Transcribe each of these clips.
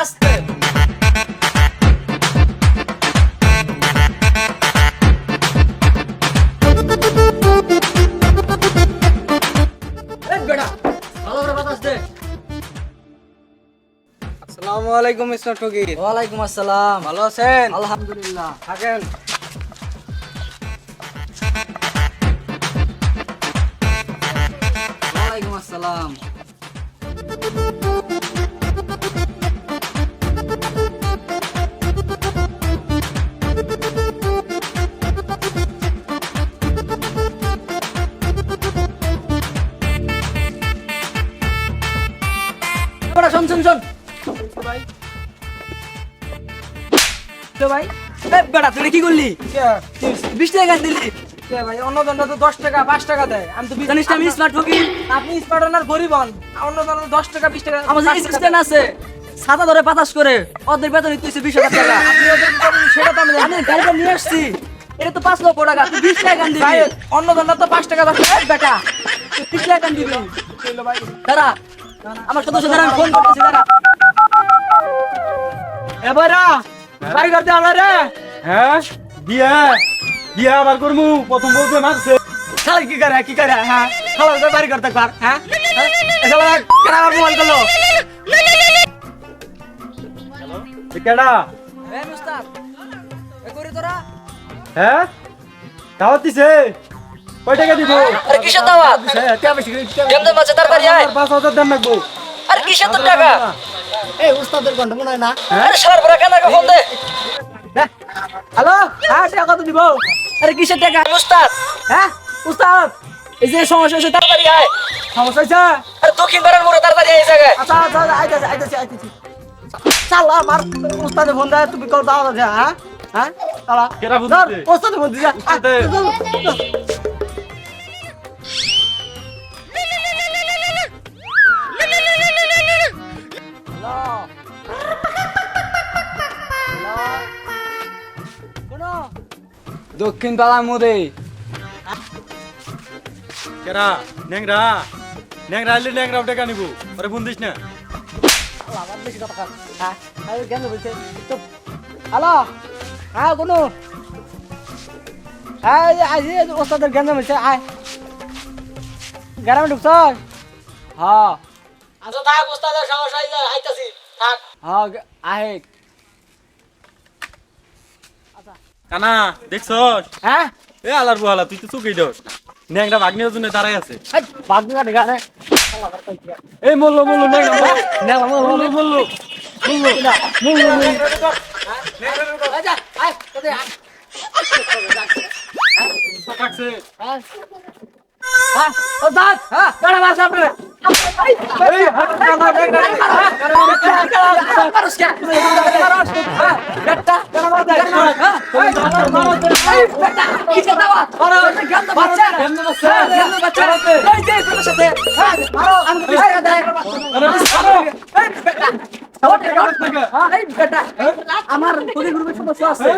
আস্তে এই বেটা ভালো করে বাতাস দে। আসসালামু আলাইকুম মিস্টার ফকির। ওয়ালাইকুম আসসালাম। ভালো আছেন? আলহামদুলিল্লাহ। থাকেন। ওয়ালাইকুম আসসালাম। বেটা শোন শোন শোন ভাই তো ভাই এই বেটা তুই কি করলি? কে 20 টাকা দিলি। কে ভাই অন্য দন্ড তো 10 টাকা 5 টাকা দেয়। আমি তো জানিস না আমি স্মার্ট ফকির। আপনি স্মার্ট ওনার গরিব হন। অন্য দন্ড 10 টাকা 20 টাকা আমার যে অ্যাসিস্ট্যান্ট আছে ছাতা ধরে বাতাস করে ওদের বেতন তুইছে 20,000 টাকা। আপনি ওদের কি করেন সেটা তো আমি জানি আমি না। গাড়িটা নিয়ে আসছি, এটা তো 5 লক্ষ টাকা, তুই 20 টাকা দিবি। ভাই অন্য দন্ড তো 5 টাকা 10 টাকা। এই বেটা তুই 30 টাকা দিবি। কইলো ভাই দাঁড়া আমার সদস্য দ্বারা আমি ফোন করতেছি, দাঁড়া। এবারে বাড়ি করতে আমরা রে। হ্যাঁ বিয়া বিয়া আবার করমু প্রথম বলতে মারছে শালা কি করে হ্যাঁ শালা তো বাড়ি করতে পার হ্যাঁ শালা কেন আমার মোবাইল করলো? কেডা এই মুস্তাক এ করি তোরা হ্যাঁ দাওয়াত দিছে কয় টাকা দিব আরে কিসের দাওয়াত? কে বেশি কেমনে মাঝে তাড়াতাড়ি আয়। 5,000 দেন লাগবো আরে কিসের তোর টাকা? এই উস্তাদের গন্ড মনে হয় না। আরে সার ভরা কেন ফোন দে। হ্যালো হ্যাঁ টাকা কত দিব? আরে কিসের টাকা? মুস্তাক হ্যাঁ উস্তাদ এই যে সমস্যা হচ্ছে তাড়াতাড়ি আয়। সমস্যা হয়েছে? আরে দক্ষিণ পাড়ার মোড়ে তাড়াতাড়ি আয় এই জায়গায়। আচ্ছা আচ্ছা আইতাছি চালা আমার উস্তাদে ফোন দেয় তুমি কল দাও আছে হ্যাঁ হ্যাঁ চালা কেডা ফোন ধর, দিছে? উস্তাদে ফোন দিছে উস্তাদে। দক্ষিণ পাড়া মোড়ে কেডা ন্যাংরা ন্যাংরা আইলে ন্যাংরা টাকা নিব আরে ফোন দিস না আমার বেশি কথা হ্যাঁ আরে কেন বলছে চুপ হ্যালো হ্যাঁ কোনো হ্যাঁ আজ ওস্তাদের জ্ঞান হয়েছে আয় গ্রামে ঢুকছ হ্যাঁ আচ্ছা থাক ওস্তাদের সমস্যা আইতাছি থাক হ্যাঁ আহে কানা দেখছস হ্যাঁ এ আলার বুহালা তুই তো চুকেই দস ন্যাংরা ভাগ্নের জন্য দাঁড়াই আছে বাগনি কাটে গানে এই মল্ল মল্ল ন্যাংরা মল্ল মল্ল আচ্ছা আয় তোদের আয় কাটছে হ্যাঁ ওস্তাদ হ্যাঁ গাড়ি মার সামনে এই হাত কানা আমার তোদের গ্রুপে সমস্যা আছে।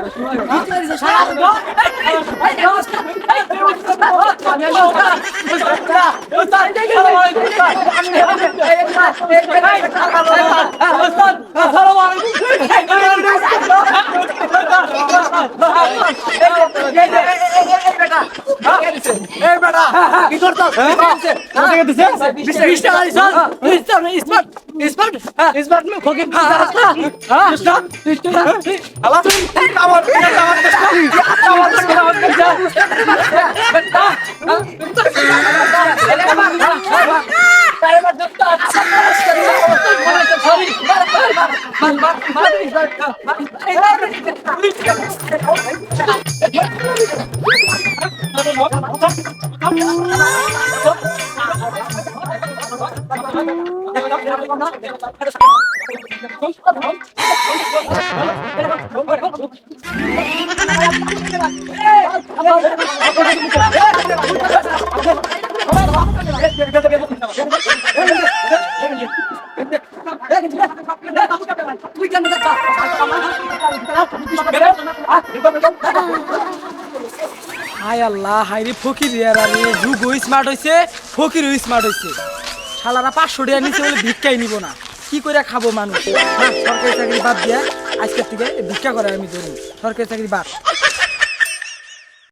হায় আল্লাহ হায় রে ফকির রে যুগ স্মার্ট হইছে ফকির স্মার্ট হইছে শালারা 500 টাকা নিচে বলে ভিক্ষাই নিব না কি করে খাবো মানুষ? না, সরকারি চাকরি বাদ দিয়া আজকের থেকে ভিক্ষা করে আমি ধরুন, সরকারি চাকরি বাদ।